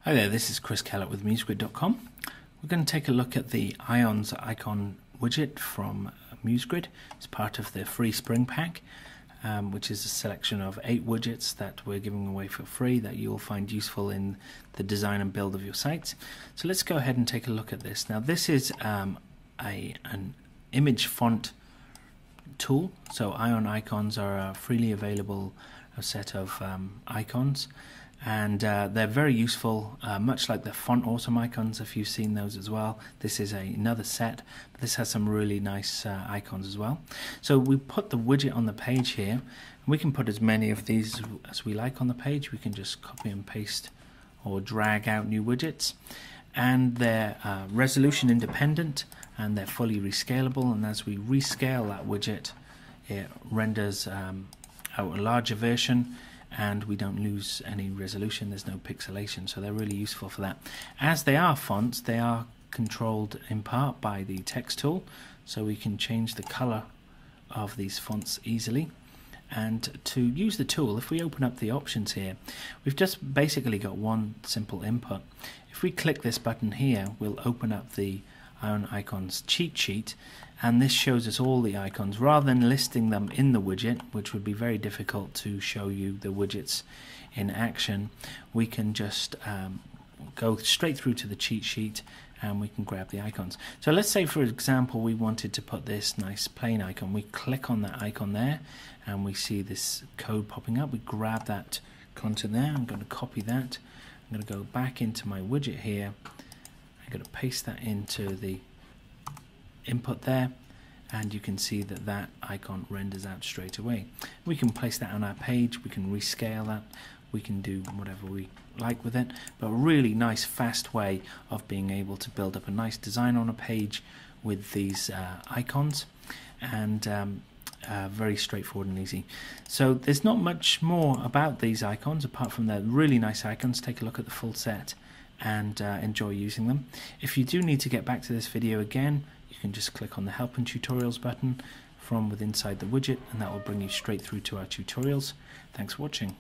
Hi there, this is Chris Kellett with museGrid.com. We're going to take a look at the Ions icon widget from museGrid. It's part of the free Spring Pack, which is a selection of 8 widgets that we're giving away for free that you'll find useful in the design and build of your sites. So let's go ahead and take a look at this. Now this is an image font tool. So Ion icons are a freely available set of icons. And they're very useful, much like the font autumn icons, if you've seen those as well. This is another set, but this has some really nice icons as well. So we put the widget on the page here, and we can put as many of these as we like on the page. We can just copy and paste or drag out new widgets, and they're resolution independent and they're fully rescalable, and as we rescale that widget it renders out a larger version, and we don't lose any resolution, there's no pixelation, so they're really useful for that. As they are fonts, they are controlled in part by the text tool, so we can change the color of these fonts easily. And to use the tool, if we open up the options here, we've just basically got one simple input. If we click this button here, we'll open up the Ion Icons cheat sheet, and this shows us all the icons rather than listing them in the widget, which would be very difficult to show you the widgets in action. We can just go straight through to the cheat sheet and we can grab the icons. So let's say, for example, we wanted to put this nice plain icon. We click on that icon there and we see this code popping up. We grab that content there. I'm going to copy that. I'm going to go back into my widget here. I'm going to paste that into the input there, and you can see that that icon renders out straight away. We can place that on our page, we can rescale that, we can do whatever we like with it, but a really nice fast way of being able to build up a nice design on a page with these icons, and very straightforward and easy. So there's not much more about these icons apart from they're really nice icons. Take a look at the full set and enjoy using them. If you do need to get back to this video again, you can just click on the Help and Tutorials button from within inside the widget, and that will bring you straight through to our tutorials. Thanks for watching.